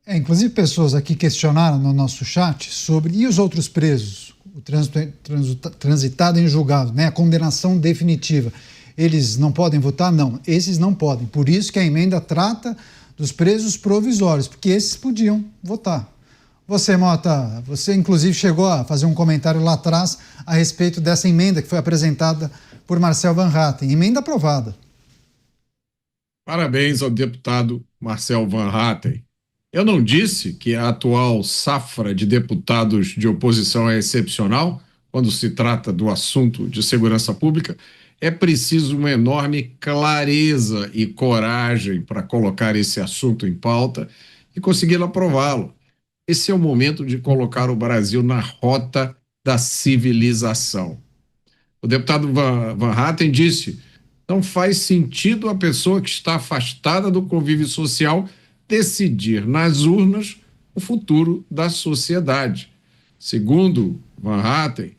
Inclusive pessoas aqui questionaram no nosso chat sobre e os outros presos, o transitado em julgado, né, a condenação definitiva. Eles não podem votar? Não, esses não podem. Por isso que a emenda trata dos presos provisórios, porque esses podiam votar. Você, Mota, você inclusive chegou a fazer um comentário lá atrás a respeito dessa emenda que foi apresentada por Marcel Van Hatten. Emenda aprovada. Parabéns ao deputado Marcel Van Hatten. Eu não disse que a atual safra de deputados de oposição é excepcional quando se trata do assunto de segurança pública. É preciso uma enorme clareza e coragem para colocar esse assunto em pauta e conseguir aprová-lo. Esse é o momento de colocar o Brasil na rota da civilização. O deputado Van Hatten disse: não faz sentido a pessoa que está afastada do convívio social decidir nas urnas o futuro da sociedade. Segundo Van Hatten,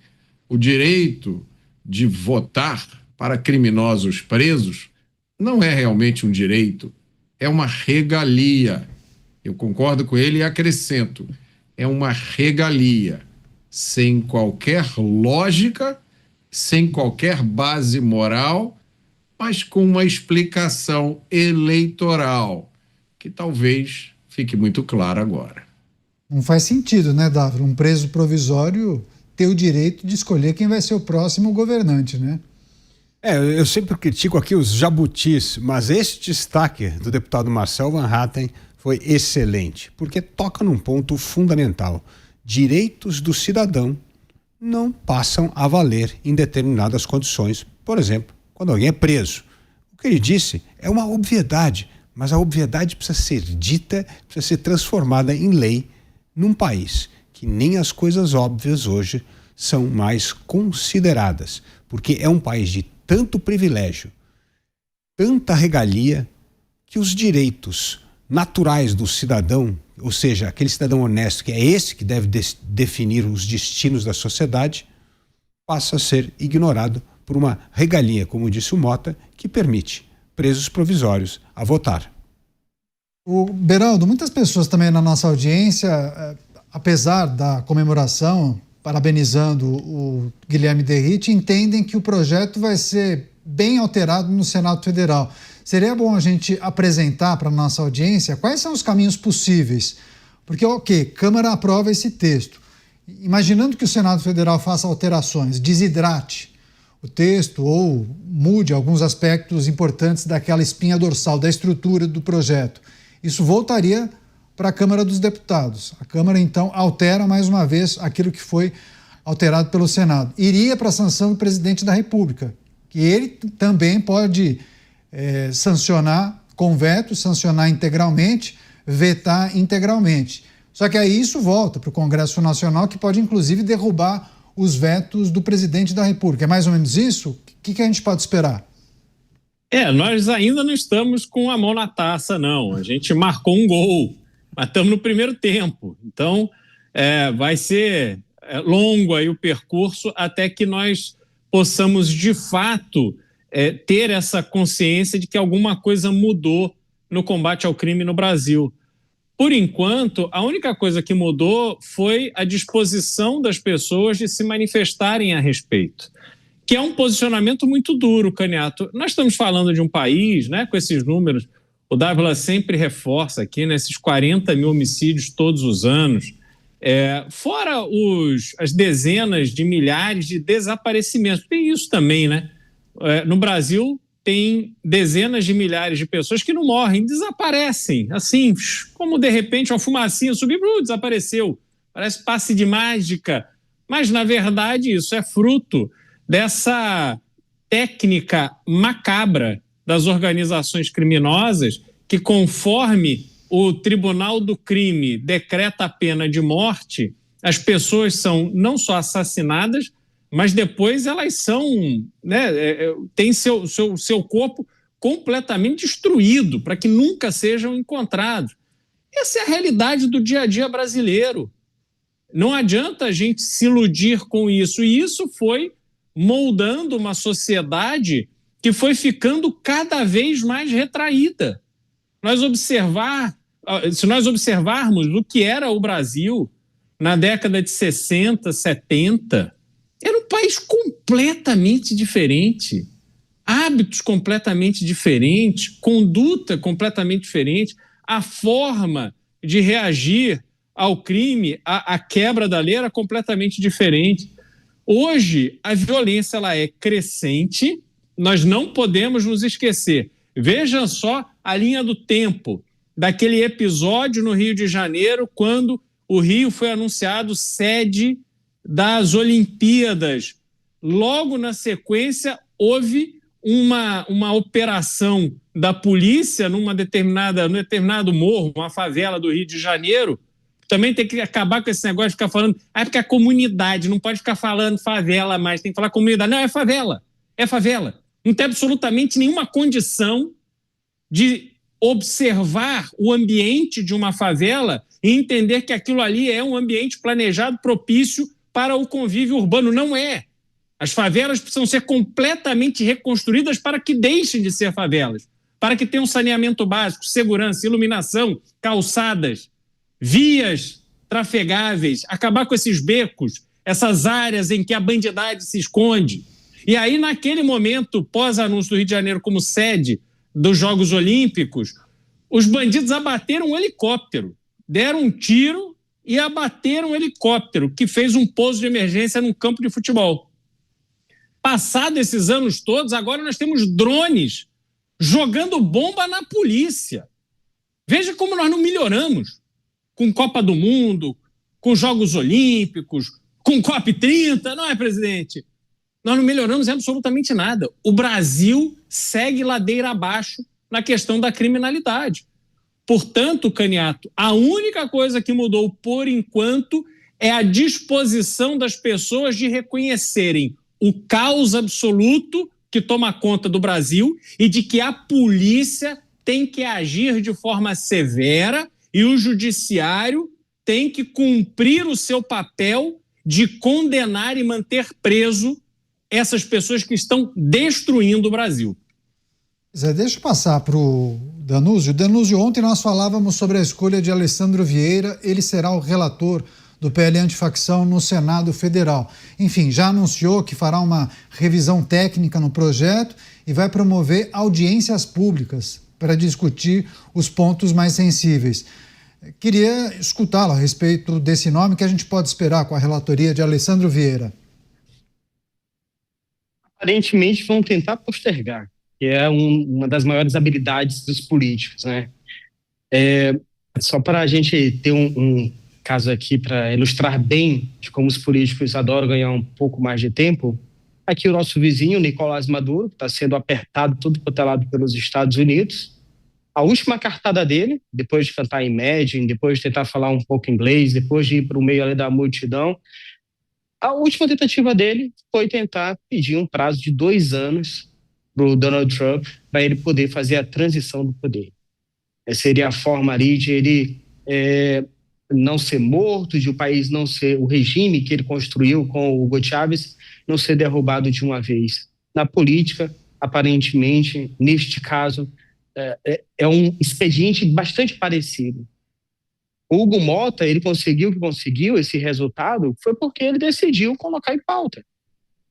o direito de votar para criminosos presos não é realmente um direito, é uma regalia. Eu concordo com ele e acrescento, é uma regalia, sem qualquer lógica, sem qualquer base moral, mas com uma explicação eleitoral, que talvez fique muito clara agora. Não faz sentido, né, Dávila? Um preso provisório ter o direito de escolher quem vai ser o próximo governante, né? Eu sempre critico aqui os jabutis, mas esse destaque do deputado Marcel Van Hatten foi excelente, porque toca num ponto fundamental. Direitos do cidadão não passam a valer em determinadas condições. Por exemplo, quando alguém é preso. O que ele disse é uma obviedade, mas a obviedade precisa ser dita, precisa ser transformada em lei num país que nem as coisas óbvias hoje são mais consideradas, porque é um país de tanto privilégio, tanta regalia, que os direitos naturais do cidadão, ou seja, aquele cidadão honesto, que é esse que deve definir os destinos da sociedade, passa a ser ignorado por uma regalia, como disse o Mota, que permite presos provisórios a votar. O Beraldo, muitas pessoas também na nossa audiência, apesar da comemoração, parabenizando o Guilherme Derrite, entendem que o projeto vai ser bem alterado no Senado Federal. Seria bom a gente apresentar para a nossa audiência quais são os caminhos possíveis. Porque, Câmara aprova esse texto. Imaginando que o Senado Federal faça alterações, desidrate o texto ou mude alguns aspectos importantes daquela espinha dorsal, da estrutura do projeto. Isso voltaria para a Câmara dos Deputados. A Câmara, então, altera mais uma vez aquilo que foi alterado pelo Senado. Iria para a sanção do presidente da República, que ele também pode sancionar com veto, sancionar integralmente, vetar integralmente. Só que aí isso volta para o Congresso Nacional, que pode, inclusive, derrubar os vetos do presidente da República. É mais ou menos isso? O que a gente pode esperar? Nós ainda não estamos com a mão na taça, não. A gente marcou um gol, mas estamos no primeiro tempo. Então, vai ser longo aí o percurso até que nós possamos, de fato, ter essa consciência de que alguma coisa mudou no combate ao crime no Brasil. Por enquanto, a única coisa que mudou foi a disposição das pessoas de se manifestarem a respeito, que é um posicionamento muito duro, Caniato. Nós estamos falando de um país, né, com esses números, o Dávila sempre reforça aqui, né, esses 40 mil homicídios todos os anos, fora as dezenas de milhares de desaparecimentos. Tem isso também, né? No Brasil, tem dezenas de milhares de pessoas que não morrem, desaparecem, assim, como de repente uma fumacinha subiu, desapareceu. Parece passe de mágica. Mas, na verdade, isso é fruto dessa técnica macabra das organizações criminosas que, conforme o Tribunal do Crime decreta a pena de morte, as pessoas são não só assassinadas, mas depois elas são, né, têm seu corpo completamente destruído para que nunca sejam encontrados. Essa é a realidade do dia a dia brasileiro. Não adianta a gente se iludir com isso. E isso foi moldando uma sociedade que foi ficando cada vez mais retraída. Nós se nós observarmos o que era o Brasil na década de 60, 70, era um país completamente diferente. Hábitos completamente diferentes, conduta completamente diferente, a forma de reagir ao crime, a quebra da lei era completamente diferente. Hoje, a violência ela é crescente, nós não podemos nos esquecer. Veja só a linha do tempo daquele episódio no Rio de Janeiro, quando o Rio foi anunciado sede das Olimpíadas. Logo na sequência, houve uma operação da polícia num determinado morro, uma favela do Rio de Janeiro. Também tem que acabar com esse negócio de ficar falando, porque a comunidade, não pode ficar falando favela mais, tem que falar comunidade. Não, é favela. Não tem absolutamente nenhuma condição de observar o ambiente de uma favela e entender que aquilo ali é um ambiente planejado propício para o convívio urbano. Não é. As favelas precisam ser completamente reconstruídas para que deixem de ser favelas, para que tenham saneamento básico, segurança, iluminação, calçadas, vias trafegáveis, acabar com esses becos, essas áreas em que a bandidade se esconde. E aí, naquele momento, pós-anúncio do Rio de Janeiro como sede dos Jogos Olímpicos, os bandidos abateram um helicóptero, deram um tiro e abateram um helicóptero, que fez um pouso de emergência num campo de futebol. Passados esses anos todos, agora nós temos drones jogando bomba na polícia. Veja como nós não melhoramos com Copa do Mundo, com Jogos Olímpicos, com COP30, não é, presidente? Nós não melhoramos absolutamente nada. O Brasil segue ladeira abaixo na questão da criminalidade. Portanto, Caniato, a única coisa que mudou por enquanto é a disposição das pessoas de reconhecerem o caos absoluto que toma conta do Brasil e de que a polícia tem que agir de forma severa e o judiciário tem que cumprir o seu papel de condenar e manter preso essas pessoas que estão destruindo o Brasil. Zé, deixa eu passar para o Danúzio. Danúzio, ontem nós falávamos sobre a escolha de Alessandro Vieira, ele será o relator do PL Antifacção no Senado Federal. Enfim, já anunciou que fará uma revisão técnica no projeto e vai promover audiências públicas para discutir os pontos mais sensíveis. Queria escutá-lo a respeito desse nome que a gente pode esperar com a relatoria de Alessandro Vieira. Aparentemente vão tentar postergar, que é uma das maiores habilidades dos políticos, né? Só para a gente ter um caso aqui para ilustrar bem de como os políticos adoram ganhar um pouco mais de tempo, aqui o nosso vizinho, Nicolás Maduro, que está sendo apertado todo lado pelos Estados Unidos. A última cartada dele, depois de cantar Imagine, depois de tentar falar um pouco inglês, depois de ir para o meio ali da multidão, a última tentativa dele foi tentar pedir um prazo de 2 anos para o Donald Trump, para ele poder fazer a transição do poder. Essa seria a forma ali de ele não ser morto, de o país não ser, o regime que ele construiu com o Hugo Chávez, não ser derrubado de uma vez. Na política, aparentemente, neste caso, é um expediente bastante parecido. O Hugo Mota, ele conseguiu esse resultado foi porque ele decidiu colocar em pauta.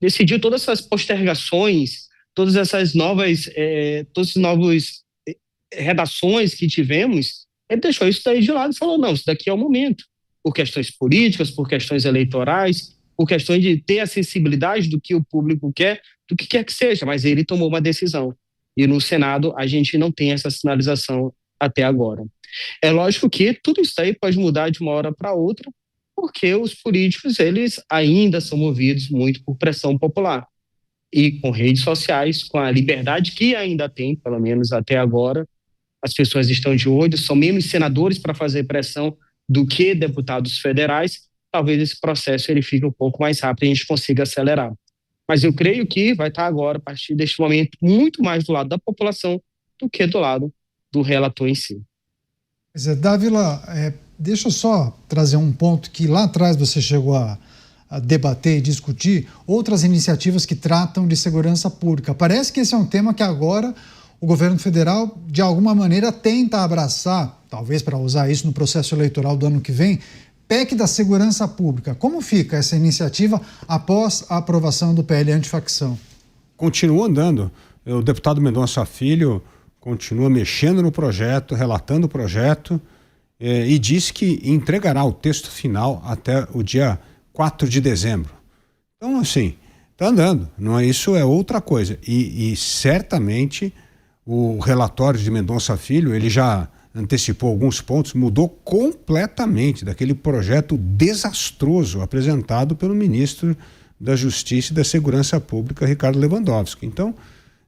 Decidiu todas essas postergações, todas essas novas redações que tivemos, ele deixou isso daí de lado e falou, não, isso daqui é o momento. Por questões políticas, por questões eleitorais, por questões de ter a sensibilidade do que o público quer, do que quer que seja, mas ele tomou uma decisão. E no Senado a gente não tem essa sinalização até agora. É lógico que tudo isso aí pode mudar de uma hora para outra, porque os políticos, eles ainda são movidos muito por pressão popular. E com redes sociais, com a liberdade que ainda tem, pelo menos até agora, as pessoas estão de olho, são menos senadores para fazer pressão do que deputados federais, talvez esse processo ele fique um pouco mais rápido e a gente consiga acelerar. Mas eu creio que vai estar agora, a partir deste momento, muito mais do lado da população do que do lado do relator em si. Zé Dávila, deixa eu só trazer um ponto que lá atrás você chegou a debater e discutir, outras iniciativas que tratam de segurança pública. Parece que esse é um tema que agora o governo federal, de alguma maneira, tenta abraçar talvez para usar isso no processo eleitoral do ano que vem, PEC da Segurança Pública. Como fica essa iniciativa após a aprovação do PL antifacção? Continua andando. O deputado Mendonça Filho continua mexendo no projeto, relatando o projeto e disse que entregará o texto final até o dia 4 de dezembro. Então, assim, está andando. Não é, isso é outra coisa. E certamente o relatório de Mendonça Filho, ele já antecipou alguns pontos, mudou completamente daquele projeto desastroso apresentado pelo ministro da Justiça e da Segurança Pública, Ricardo Lewandowski. Então,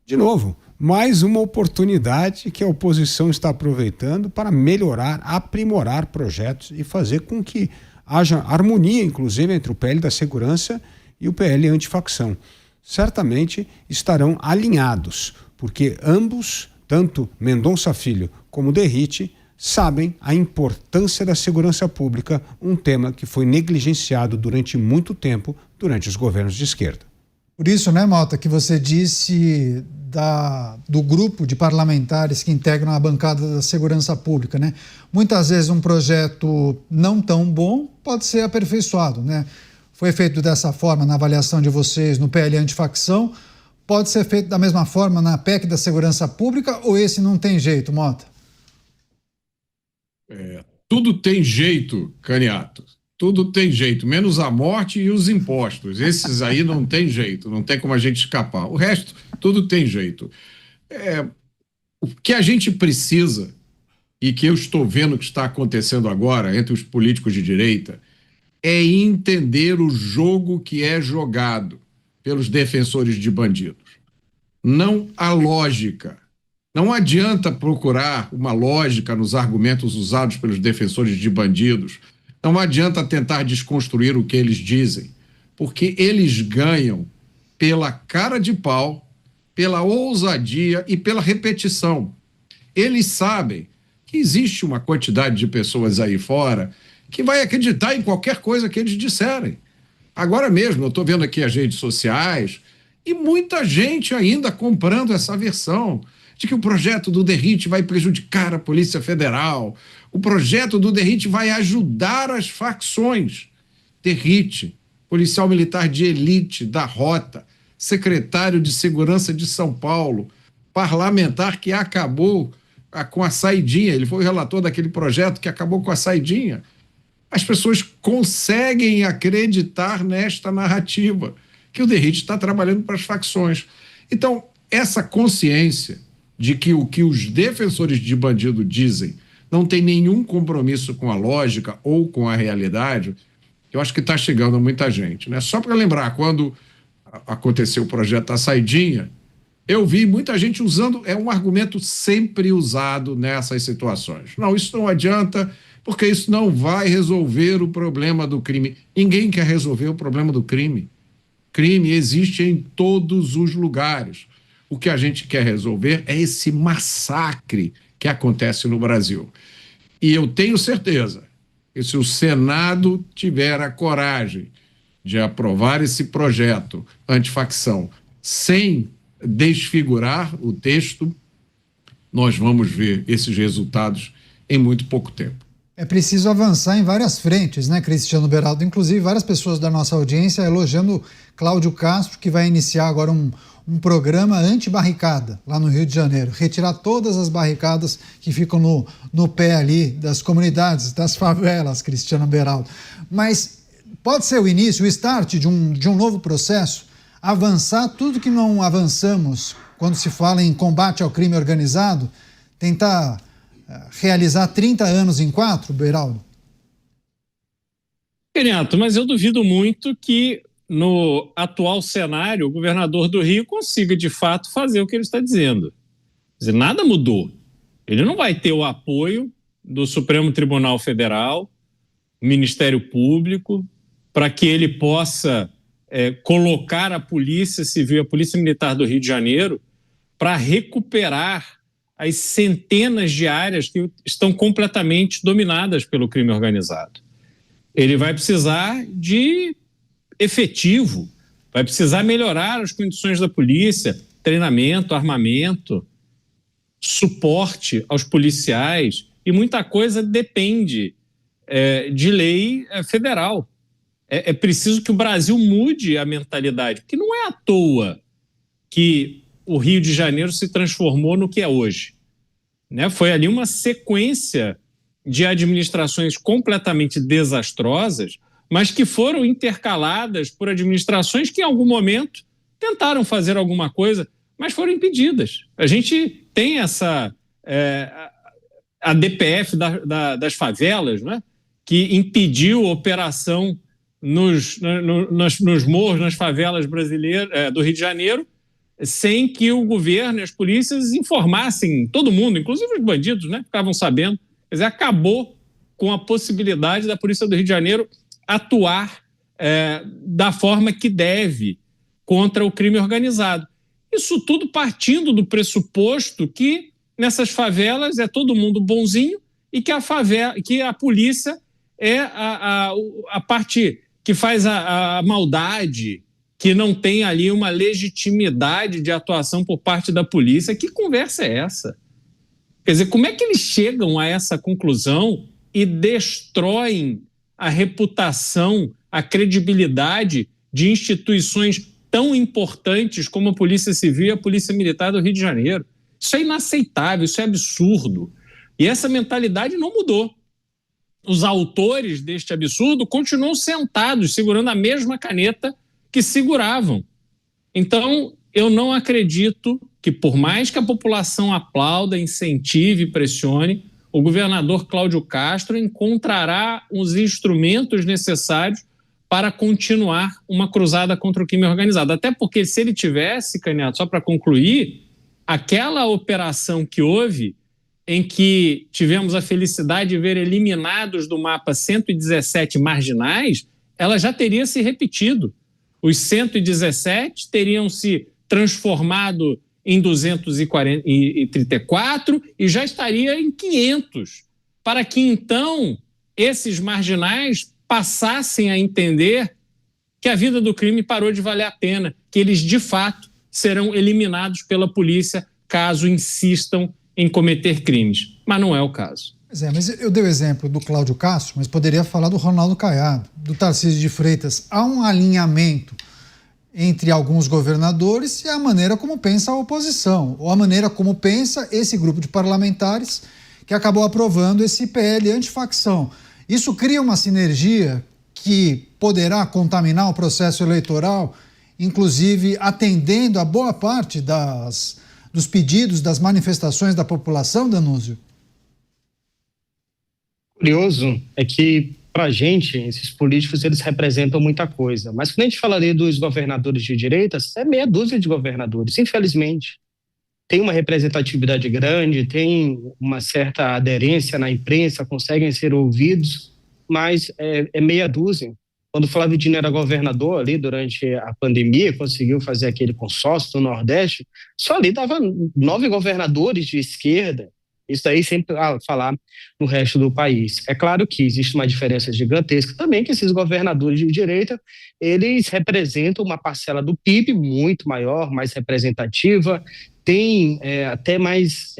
de novo, mais uma oportunidade que a oposição está aproveitando para melhorar, aprimorar projetos e fazer com que haja harmonia, inclusive, entre o PL da Segurança e o PL antifacção. Certamente estarão alinhados, porque ambos, tanto Mendonça Filho como Derrite, sabem a importância da segurança pública, um tema que foi negligenciado durante muito tempo durante os governos de esquerda. Por isso, né, Mota, que você disse do grupo de parlamentares que integram a bancada da segurança pública, né? Muitas vezes um projeto não tão bom pode ser aperfeiçoado, né? Foi feito dessa forma na avaliação de vocês no PL antifacção, pode ser feito da mesma forma na PEC da Segurança Pública ou esse não tem jeito, Mota? Tudo tem jeito, Caniato. Tudo tem jeito, menos a morte e os impostos. Esses aí não tem jeito, não tem como a gente escapar. O resto, tudo tem jeito. O que a gente precisa, e que eu estou vendo que está acontecendo agora entre os políticos de direita, é entender o jogo que é jogado pelos defensores de bandidos. Não a lógica. Não adianta procurar uma lógica nos argumentos usados pelos defensores de bandidos. Não adianta tentar desconstruir o que eles dizem, porque eles ganham pela cara de pau, pela ousadia e pela repetição. Eles sabem que existe uma quantidade de pessoas aí fora que vai acreditar em qualquer coisa que eles disserem. Agora mesmo, eu estou vendo aqui as redes sociais e muita gente ainda comprando essa versão de que o projeto do Derrite vai prejudicar a Polícia Federal, o projeto do Derrite vai ajudar as facções. Derrite, policial militar de elite da Rota, secretário de Segurança de São Paulo, parlamentar que acabou com a saidinha, ele foi o relator daquele projeto que acabou com a saidinha. As pessoas conseguem acreditar nesta narrativa, que o Derrite está trabalhando para as facções. Então, essa consciência de que o que os defensores de bandido dizem não tem nenhum compromisso com a lógica ou com a realidade, eu acho que está chegando a muita gente, né? Só para lembrar, quando aconteceu o projeto da saidinha, eu vi muita gente usando, é um argumento sempre usado nessas situações. Não, isso não adianta, porque isso não vai resolver o problema do crime. Ninguém quer resolver o problema do crime. Crime existe em todos os lugares. O que a gente quer resolver é esse massacre que acontece no Brasil. E eu tenho certeza que se o Senado tiver a coragem de aprovar esse projeto antifacção sem desfigurar o texto, nós vamos ver esses resultados em muito pouco tempo. É preciso avançar em várias frentes, né, Cristiano Beraldo? Inclusive, várias pessoas da nossa audiência elogiando Cláudio Castro, que vai iniciar agora um programa anti-barricada lá no Rio de Janeiro. Retirar todas as barricadas que ficam no pé ali das comunidades, das favelas, Cristiano Beraldo. Mas pode ser o início, o start de um novo processo? Avançar tudo que não avançamos quando se fala em combate ao crime organizado? Tentar realizar 30 anos em 4, Beraldo? Renato, mas eu duvido muito que no atual cenário o governador do Rio consiga de fato fazer o que ele está dizendo. Quer dizer, nada mudou. Ele não vai ter o apoio do Supremo Tribunal Federal, Ministério Público, para que ele possa colocar a Polícia Civil, a Polícia Militar do Rio de Janeiro, para recuperar as centenas de áreas que estão completamente dominadas pelo crime organizado. Ele vai precisar de efetivo, vai precisar melhorar as condições da polícia, treinamento, armamento, suporte aos policiais e muita coisa depende de lei federal. É preciso que o Brasil mude a mentalidade, porque não é à toa que o Rio de Janeiro se transformou no que é hoje, né? Foi ali uma sequência de administrações completamente desastrosas, mas que foram intercaladas por administrações que, em algum momento, tentaram fazer alguma coisa, mas foram impedidas. A gente tem a DPF das favelas, né, que impediu a operação nos morros, nas favelas brasileiras do Rio de Janeiro, sem que o governo e as polícias informassem todo mundo, inclusive os bandidos, né, ficavam sabendo. Quer dizer, acabou com a possibilidade da Polícia do Rio de Janeiro atuar da forma que deve contra o crime organizado. Isso tudo partindo do pressuposto que nessas favelas é todo mundo bonzinho e que a polícia é a parte que faz a maldade, que não tem ali uma legitimidade de atuação por parte da polícia. Que conversa é essa? Quer dizer, como é que eles chegam a essa conclusão e destroem a reputação, a credibilidade de instituições tão importantes como a Polícia Civil e a Polícia Militar do Rio de Janeiro? Isso é inaceitável, isso é absurdo. E essa mentalidade não mudou. Os autores deste absurdo continuam sentados, segurando a mesma caneta que seguravam. Então, eu não acredito que, por mais que a população aplauda, incentive e pressione, o governador Cláudio Castro encontrará os instrumentos necessários para continuar uma cruzada contra o crime organizado. Até porque, se ele tivesse, Candidato, só para concluir, aquela operação que houve, em que tivemos a felicidade de ver eliminados do mapa 117 marginais, ela já teria se repetido. Os 117 teriam se transformado em 234 e já estaria em 500, para que então esses marginais passassem a entender que a vida do crime parou de valer a pena, que eles de fato serão eliminados pela polícia caso insistam em cometer crimes. Mas não é o caso. Mas eu dei o exemplo do Cláudio Castro, mas poderia falar do Ronaldo Caiado, do Tarcísio de Freitas. Há um alinhamento entre alguns governadores e a maneira como pensa a oposição, ou a maneira como pensa esse grupo de parlamentares que acabou aprovando esse PL antifacção. Isso cria uma sinergia que poderá contaminar o processo eleitoral, inclusive atendendo a boa parte dos pedidos, das manifestações da população, Danúzio? Curioso é que, para a gente, esses políticos, eles representam muita coisa. Mas quando a gente fala ali dos governadores de direita, é meia dúzia de governadores, infelizmente. Tem uma representatividade grande, tem uma certa aderência na imprensa, conseguem ser ouvidos, mas é meia dúzia. Quando o Flávio Dino era governador ali durante a pandemia, conseguiu fazer aquele consórcio no Nordeste, só ali dava 9 governadores de esquerda. Isso aí sempre falar no resto do país. É claro que existe uma diferença gigantesca também, que esses governadores de direita, eles representam uma parcela do PIB muito maior, mais representativa, tem até mais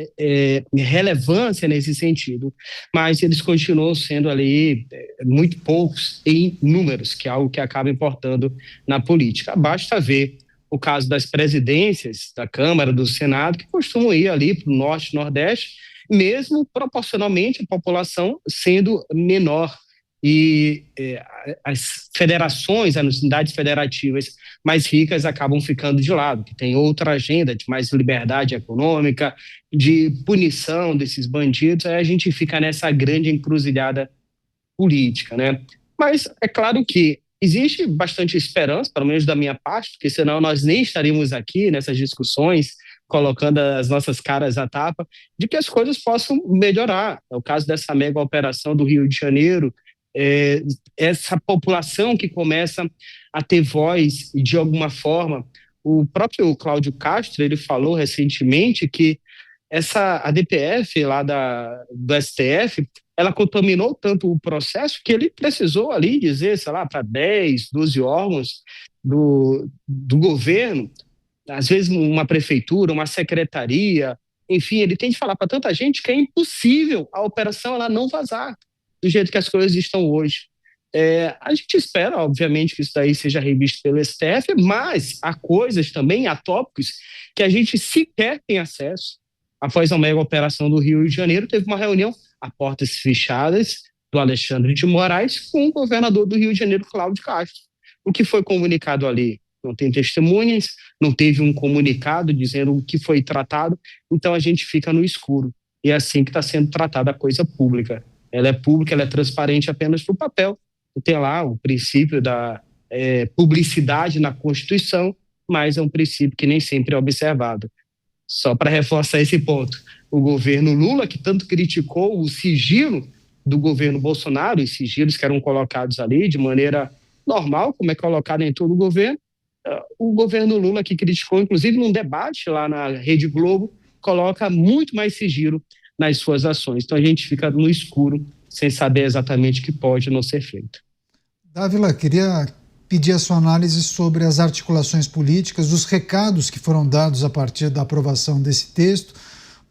relevância nesse sentido, mas eles continuam sendo ali muito poucos em números, que é algo que acaba importando na política. Basta ver o caso das presidências da Câmara, do Senado, que costumam ir ali para o Norte e Nordeste, mesmo proporcionalmente a população sendo menor. E as federações, as unidades federativas mais ricas acabam ficando de lado, que tem outra agenda de mais liberdade econômica, de punição desses bandidos. Aí a gente fica nessa grande encruzilhada política, né? Mas é claro que existe bastante esperança, pelo menos da minha parte, porque senão nós nem estaríamos aqui nessas discussões, colocando as nossas caras à tapa, de que as coisas possam melhorar. É o caso dessa mega operação do Rio de Janeiro, essa população que começa a ter voz e, de alguma forma, o próprio Cláudio Castro, ele falou recentemente que a DPF lá do STF, ela contaminou tanto o processo que ele precisou ali dizer, sei lá, para 10, 12 órgãos do governo, às vezes uma prefeitura, uma secretaria, enfim, ele tem de falar para tanta gente que é impossível a operação ela não vazar do jeito que as coisas estão hoje. A gente espera, obviamente, que isso daí seja revisto pelo STF, mas há coisas também, há tópicos que a gente sequer tem acesso. Após a mega operação do Rio de Janeiro, teve uma reunião a portas fechadas do Alexandre de Moraes com o governador do Rio de Janeiro, Cláudio Castro. O que foi comunicado ali? Não tem testemunhas, não teve um comunicado dizendo o que foi tratado, então a gente fica no escuro. E é assim que está sendo tratada a coisa pública. Ela é pública, ela é transparente apenas no papel. Tem lá o princípio da publicidade na Constituição, mas é um princípio que nem sempre é observado. Só para reforçar esse ponto, o governo Lula, que tanto criticou o sigilo do governo Bolsonaro, os sigilos que eram colocados ali de maneira normal, como é colocado em todo o governo Lula, que criticou, inclusive num debate lá na Rede Globo, coloca muito mais sigilo nas suas ações. Então a gente fica no escuro, sem saber exatamente o que pode ou não ser feito. Dávila, queria pedir a sua análise sobre as articulações políticas, os recados que foram dados a partir da aprovação desse texto,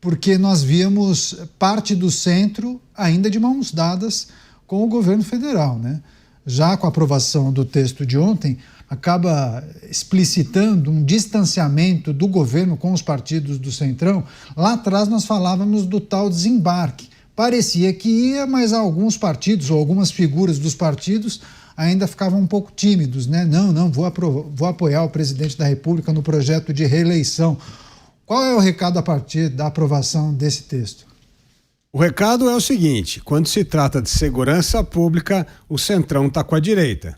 porque nós víamos parte do centro ainda de mãos dadas com o governo federal, né? Já com a aprovação do texto de ontem, acaba explicitando um distanciamento do governo com os partidos do Centrão. Lá atrás nós falávamos do tal desembarque. Parecia que ia, mas alguns partidos ou algumas figuras dos partidos ainda ficavam um pouco tímidos, né? Não, vou apoiar o presidente da República no projeto de reeleição. Qual é o recado a partir da aprovação desse texto? O recado é o seguinte: quando se trata de segurança pública, o Centrão está com a direita.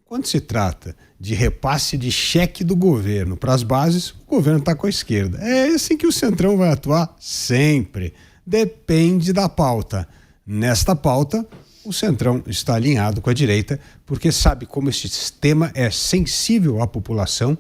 Quando se trata de repasse de cheque do governo para as bases, o governo está com a esquerda. É assim que o Centrão vai atuar sempre. Depende da pauta. Nesta pauta, o Centrão está alinhado com a direita, porque sabe como esse sistema é sensível à população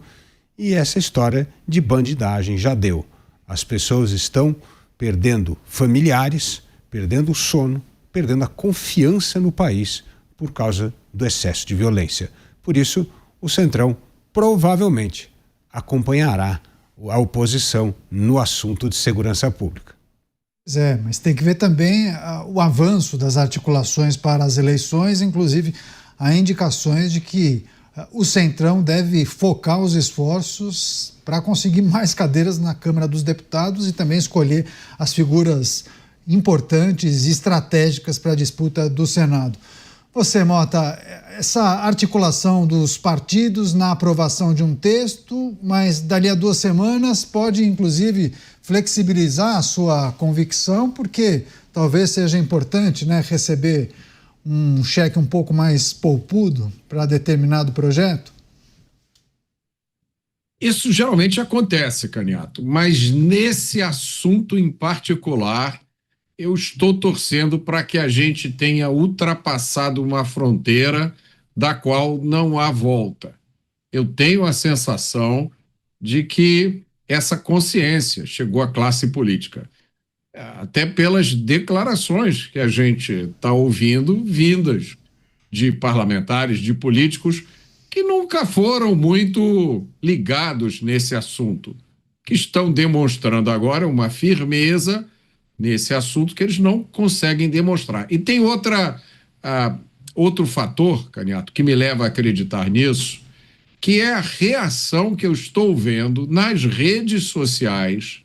e essa história de bandidagem já deu. As pessoas estão perdendo familiares, perdendo o sono, perdendo a confiança no país por causa do excesso de violência. Por isso, o Centrão provavelmente acompanhará a oposição no assunto de segurança pública. Mas tem que ver também o avanço das articulações para as eleições, inclusive há indicações de que o Centrão deve focar os esforços para conseguir mais cadeiras na Câmara dos Deputados e também escolher as figuras importantes e estratégicas para a disputa do Senado. Você, Mota, essa articulação dos partidos na aprovação de um texto, mas dali a 2 semanas pode, inclusive, flexibilizar a sua convicção, porque talvez seja importante, né, receber um cheque um pouco mais poupudo para determinado projeto? Isso geralmente acontece, Caniato, mas nesse assunto em particular, eu estou torcendo para que a gente tenha ultrapassado uma fronteira da qual não há volta. Eu tenho a sensação de que essa consciência chegou à classe política, até pelas declarações que a gente está ouvindo, vindas de parlamentares, de políticos que nunca foram muito ligados nesse assunto, que estão demonstrando agora uma firmeza nesse assunto que eles não conseguem demonstrar. E tem outro fator, Caniato, que me leva a acreditar nisso, que é a reação que eu estou vendo nas redes sociais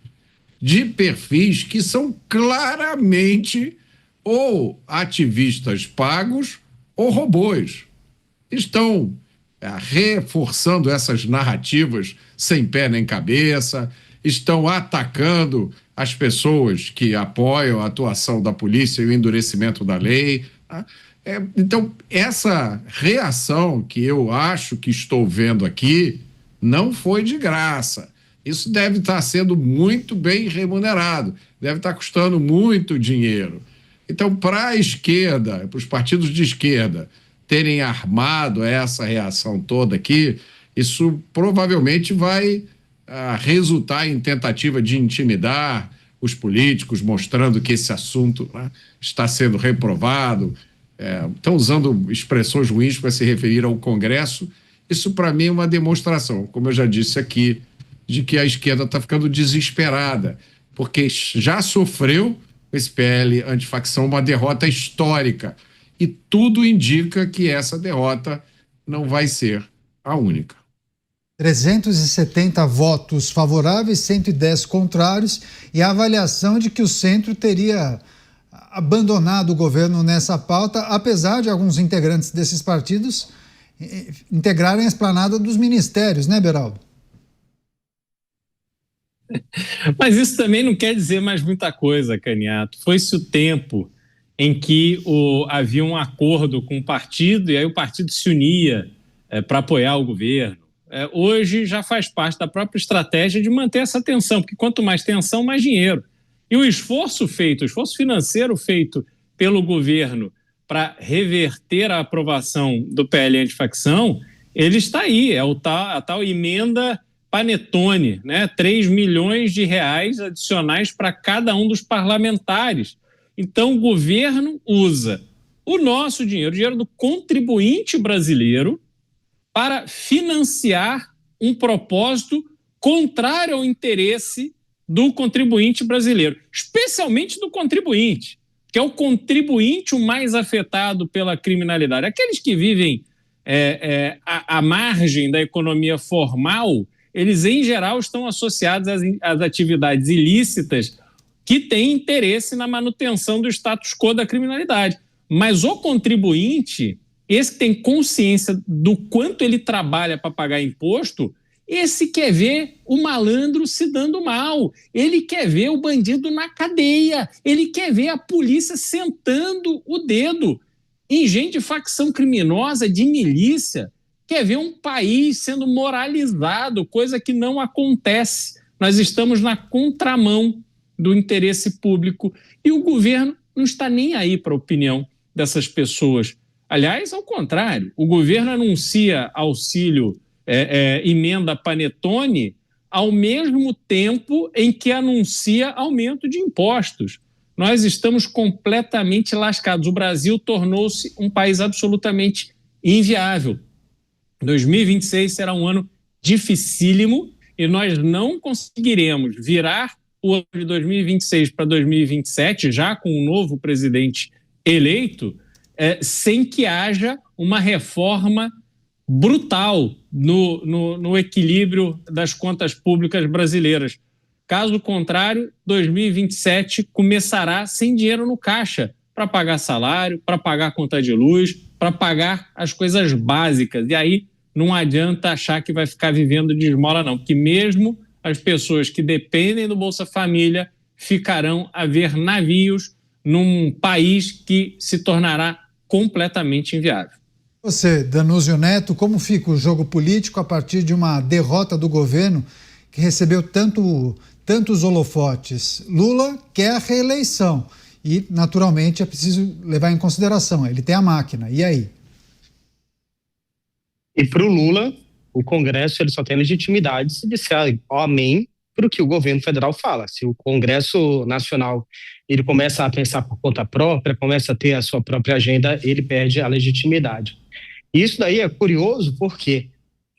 de perfis que são claramente ou ativistas pagos ou robôs. Estão reforçando essas narrativas sem pé nem cabeça, estão atacando as pessoas que apoiam a atuação da polícia e o endurecimento da lei. Então, essa reação que eu acho que estou vendo aqui não foi de graça. Isso deve estar sendo muito bem remunerado, deve estar custando muito dinheiro. Então, para a esquerda, para os partidos de esquerda terem armado essa reação toda aqui, isso provavelmente vai resultar em tentativa de intimidar os políticos, mostrando que esse assunto, né, está sendo reprovado. Estão usando expressões ruins para se referir ao Congresso. Isso, para mim, é uma demonstração, como eu já disse aqui, de que a esquerda está ficando desesperada, porque já sofreu esse PL antifacção uma derrota histórica. E tudo indica que essa derrota não vai ser a única. 370 votos favoráveis, 110 contrários, e a avaliação de que o centro teria abandonado o governo nessa pauta, apesar de alguns integrantes desses partidos integrarem a esplanada dos ministérios, né, Beraldo? Mas isso também não quer dizer mais muita coisa, Caniato. Foi-se o tempo em que havia um acordo com o partido e aí o partido se unia para apoiar o governo. Hoje já faz parte da própria estratégia de manter essa tensão, porque quanto mais tensão, mais dinheiro. E o esforço financeiro feito pelo governo para reverter a aprovação do PL antifacção, ele está aí, a tal emenda Panetone, né? 3 milhões de reais adicionais para cada um dos parlamentares. Então o governo usa o nosso dinheiro, o dinheiro do contribuinte brasileiro, para financiar um propósito contrário ao interesse do contribuinte brasileiro, especialmente do contribuinte, que é o contribuinte o mais afetado pela criminalidade. Aqueles que vivem à margem da economia formal, eles, em geral, estão associados às atividades ilícitas que têm interesse na manutenção do status quo da criminalidade. Mas o contribuinte, esse que tem consciência do quanto ele trabalha para pagar imposto, esse quer ver o malandro se dando mal, ele quer ver o bandido na cadeia, ele quer ver a polícia sentando o dedo em gente de facção criminosa, de milícia, quer ver um país sendo moralizado, coisa que não acontece. Nós estamos na contramão do interesse público e o governo não está nem aí para a opinião dessas pessoas. Aliás, ao contrário, o governo anuncia auxílio, emenda Panetone, ao mesmo tempo em que anuncia aumento de impostos. Nós estamos completamente lascados. O Brasil tornou-se um país absolutamente inviável. 2026 será um ano dificílimo e nós não conseguiremos virar o ano de 2026 para 2027, já com um novo presidente eleito, sem que haja uma reforma brutal no equilíbrio das contas públicas brasileiras. Caso contrário, 2027 começará sem dinheiro no caixa para pagar salário, para pagar conta de luz, para pagar as coisas básicas. E aí não adianta achar que vai ficar vivendo de esmola, não, porque mesmo as pessoas que dependem do Bolsa Família ficarão a ver navios num país que se tornará completamente inviável. Você, Danúzio Neto, como fica o jogo político a partir de uma derrota do governo que recebeu tantos holofotes? Lula quer a reeleição e, naturalmente, é preciso levar em consideração, ele tem a máquina, e aí? E para o Lula, o Congresso ele só tem legitimidade se disser amém para o que o governo federal fala. Se o Congresso Nacional ele começa a pensar por conta própria, começa a ter a sua própria agenda, ele perde a legitimidade. E isso daí é curioso porque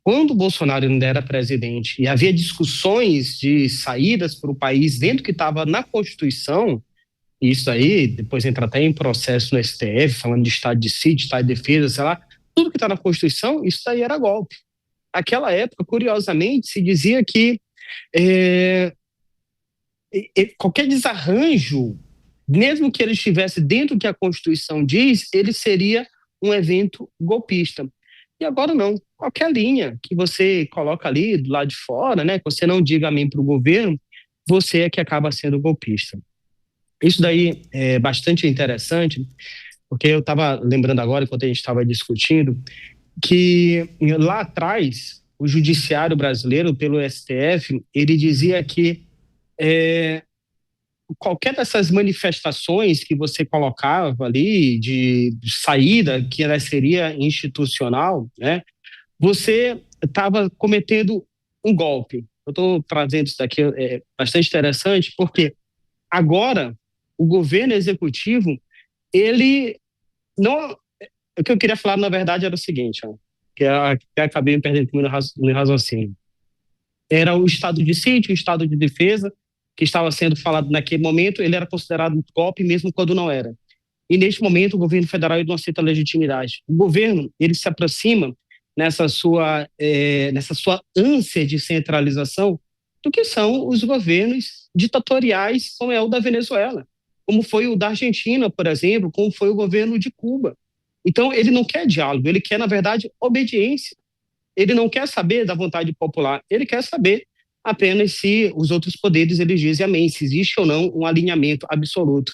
quando o Bolsonaro ainda era presidente e havia discussões de saídas para o país dentro que estava na Constituição, e isso aí depois entra até em processo no STF, falando de estado de sítio, estado de defesa, sei lá, tudo que está na Constituição, isso daí era golpe. Naquela época, curiosamente, se dizia que qualquer desarranjo, mesmo que ele estivesse dentro do que a Constituição diz, ele seria um evento golpista. E agora não. Qualquer linha que você coloca ali do lado de fora, né, que você não diga amém para o governo, você é que acaba sendo golpista. Isso daí é bastante interessante, porque eu estava lembrando agora, enquanto a gente estava discutindo, que lá atrás, o judiciário brasileiro, pelo STF, ele dizia que qualquer dessas manifestações que você colocava ali, de saída, que ela seria institucional, né, você estava cometendo um golpe. Eu estou trazendo isso daqui, é bastante interessante, porque agora o governo executivo, ele não... O que eu queria falar, na verdade, era o seguinte, que eu acabei me perdendo no raciocínio. Era o estado de sítio, o estado de defesa, que estava sendo falado naquele momento, ele era considerado um golpe mesmo quando não era. E neste momento o governo federal ele não aceita a legitimidade. O governo ele se aproxima nessa sua ânsia de centralização do que são os governos ditatoriais, como é o da Venezuela, como foi o da Argentina, por exemplo, como foi o governo de Cuba. Então, ele não quer diálogo, ele quer, na verdade, obediência. Ele não quer saber da vontade popular, ele quer saber apenas se os outros poderes eles dizem amém, se existe ou não um alinhamento absoluto.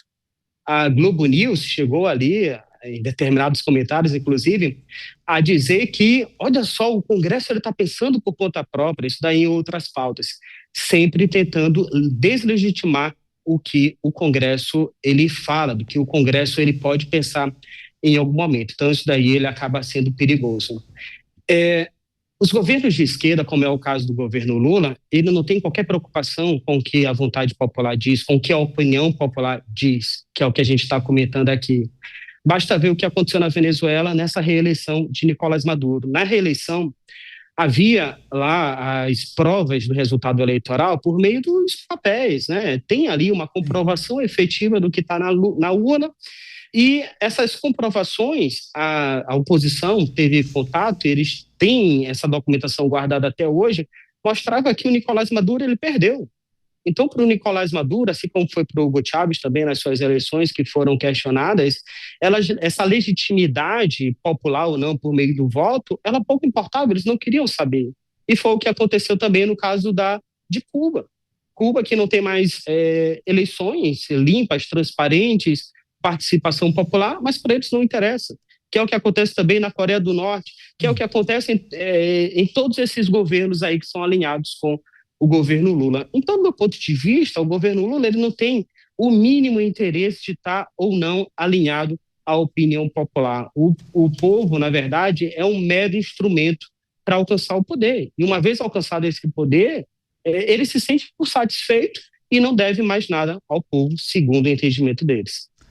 A Globo News chegou ali, em determinados comentários, inclusive, a dizer que, olha só, o Congresso está pensando por conta própria, isso daí em outras pautas, sempre tentando deslegitimar o que o Congresso ele fala, do que o Congresso ele pode pensar em algum momento. Então, isso daí ele acaba sendo perigoso. Os governos de esquerda, como é o caso do governo Lula, ele não tem qualquer preocupação com o que a vontade popular diz, com o que a opinião popular diz, que é o que a gente está comentando aqui. Basta ver o que aconteceu na Venezuela nessa reeleição de Nicolás Maduro. Na reeleição, havia lá as provas do resultado eleitoral por meio dos papéis, né? Tem ali uma comprovação efetiva do que está na urna, e essas comprovações, a oposição teve contato, eles têm essa documentação guardada até hoje, mostrava que o Nicolás Maduro ele perdeu. Então, para o Nicolás Maduro, assim como foi para o Hugo Chávez também nas suas eleições que foram questionadas, essa legitimidade popular ou não por meio do voto, ela pouco importava, eles não queriam saber. E foi o que aconteceu também no caso de Cuba. Cuba que não tem mais eleições limpas, transparentes, participação popular, mas para eles não interessa. Que é o que acontece também na Coreia do Norte, que é o que acontece em todos esses governos aí que são alinhados com o governo Lula. Então, do meu ponto de vista, o governo Lula ele não tem o mínimo interesse de estar ou não alinhado à opinião popular. O povo, na verdade, é um mero instrumento para alcançar o poder. E uma vez alcançado esse poder, ele se sente por satisfeito e não deve mais nada ao povo, segundo o entendimento deles.